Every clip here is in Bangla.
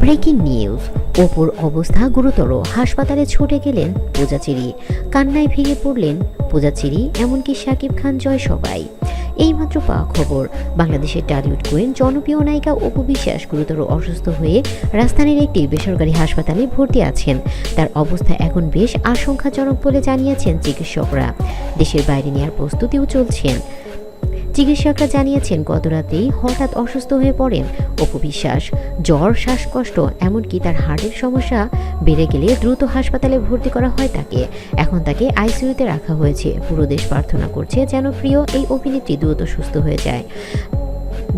ব্রেকিং নিউজ, অপুর অবস্থা গুরুতর, হাসপাতালে ছুটে গেলেন পূজাচেরি, কান্নায় ভেঙে পড়লেন পূজাচেরি, এমনকি শাকিব খান জয় সবাই। এইমাত্র পাওয়া খবর, বাংলাদেশের টলিউড কুইন জনপ্রিয় নায়িকা অপু বিশ্বাস গুরুতর অসুস্থ হয়ে রাজধানীর একটি বেসরকারি হাসপাতালে ভর্তি আছেন। তার অবস্থা এখন বেশ আশঙ্কাজনক বলে জানিয়েছেন চিকিৎসকরা। দেশের বাইরে নেওয়ার প্রস্তুতিও চলছেন। চিকিৎসকরা জানিয়েছেন গতরাতেই হঠাৎ অসুস্থ হয়ে পড়েন অপু বিশ্বাস। জ্বর, শ্বাসকষ্ট, এমনকি তার হার্টের সমস্যা বেড়ে গেলে দ্রুত হাসপাতালে ভর্তি করা হয় তাকে। এখন তাকে আইসিইউতে রাখা হয়েছে। পুরো দেশ প্রার্থনা করছে যেন প্রিয় এই অভিনেত্রী দ্রুত সুস্থ হয়ে যায়।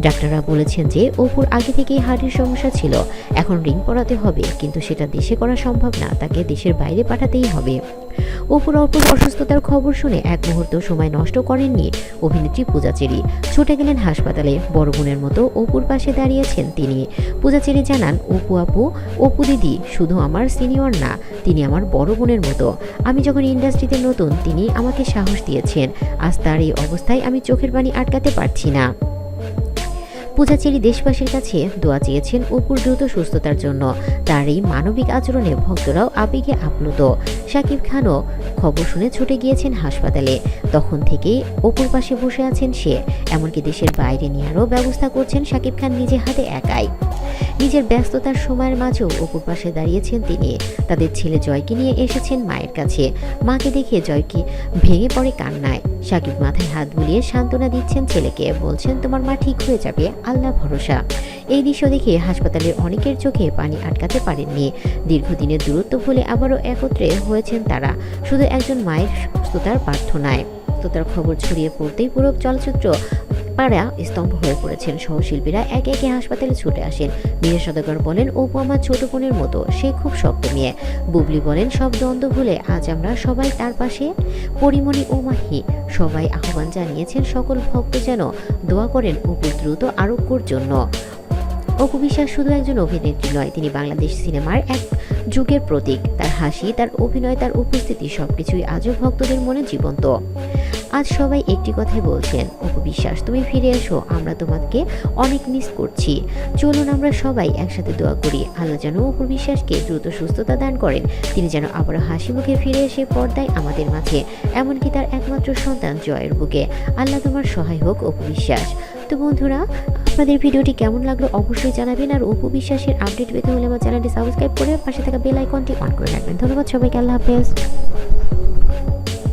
ডাক্তাররা বলেছেন যে অপুর আগে থেকেই হার্টের সমস্যা ছিল, এখন রিং পরাতে হবে, কিন্তু সেটা দেশে করা সম্ভব না, তাকে দেশের বাইরে পাঠাতেই হবে। অপুর অসুস্থতার খবর শুনে এক মুহূর্ত সময় নষ্ট করেননি অভিনেত্রী পূজাচেরি। ছুটে গেলেন হাসপাতালে। বড় বোনের মতো অপুর পাশে দাঁড়িয়েছেন তিনি। পূজাচেরি জানান, অপু দিদি শুধু আমার সিনিয়র না, তিনি আমার বড় বোনের মতো। আমি যখন ইন্ডাস্ট্রিতে নতুন, তিনি আমাকে সাহস দিয়েছেন। আজ তার এই অবস্থায় আমি চোখের পানি আটকাতে পারছি না। পূজাচেরি দেশবাসীর কাছে দোয়া চেয়েছেন অপুর দ্রুত সুস্থতার জন্য। তার এই মানবিক আচরণে ভক্তরাও আবেগে আপ্লুত। শাকিব খানও খবর শুনে ছুটে গিয়েছেন হাসপাতালে। তখন থেকেই অপুর পাশে বসে আছেন সে, এমনকি দেশের বাইরে নেওয়ারও ব্যবস্থা করছেন শাকিব খান নিজে হাতে একাই। নিজের ব্যস্ততার সময়ের মাঝেও অপুর পাশে দাঁড়িয়েছেন তিনি। তাদের ছেলে জয়কে নিয়ে এসেছেন মায়ের কাছে। মাকে দেখে জয়কে ভেঙে পড়ে কান্নায়। শাকিব মাথায় হাত বুলিয়ে সান্ত্বনা দিচ্ছেন ছেলেকে, বলছেন তোমার মা ঠিক হয়ে যাবে, আল্লাহ ভরসা। এই দৃশ্য দেখে হাসপাতালের অনেকের চোখে পানি আটকাতে পারেননি। দীর্ঘদিনের দূরত্ব ভুলে আবারও একত্রে হয়েছেন তারা, শুধু একজন মায়ের সুস্থতার প্রার্থনায়। সুস্থতার খবর ছড়িয়ে পড়তেই পুরো চলচ্চিত্র পাড়া স্তম্ভ হয়ে পড়েছেন। সহশিল্পীরা একে একে হাসপাতালে ছুটে আসেন। মীরা সওদাগর বলেন, অপু আমার ছোট বোনের মতো, সে খুব শক্ত মেয়ে। বুবলি বলেন, সব দ্বন্দ্ব ভুলে আজ আমরা সবাই তার পাশে। পরিমণি ও মাহি সবাই আহ্বান জানিয়েছেন সকল ভক্ত যেন দোয়া করেন অপুর দ্রুত আরোগ্যের জন্য। অপু বিশ্বাস শুধু একজন অভিনেত্রী নয়, তিনি বাংলাদেশ সিনেমার এক যুগের প্রতীক। তার হাসি, তার অভিনয়, তার উপস্থিতি সবকিছুই আজও ভক্তদের মনে জীবন্ত। আজ সবাই একটি কথাই বলছেন, অপু বিশ্বাস তুমি ফিরে এসো, আমরা তোমাকে অনেক মিস করছি। চলুন আমরা সবাই একসাথে দোয়া করি, আল্লাহ যেন অপু বিশ্বাসকে দ্রুত সুস্থতা দান করেন। তিনি যেন আবারও হাসি মুখে ফিরে এসে পর্দায় আমাদের মাঝে, এমনকি তার একমাত্র সন্তান জয়ের বুকে। আল্লাহ তোমার সহায় হোক অপু বিশ্বাস। তো বন্ধুরা, আপনাদের ভিডিওটি কেমন লাগলো অবশ্যই জানাবেন। আর অপু বিশ্বাসের আপডেট পেতে হলে আমার চ্যানেলটি সাবস্ক্রাইব করে পাশে থাকা বেল আইকনটি অন করে রাখবেন। ধন্যবাদ সবাইকে, আল্লাহ হাফেজ।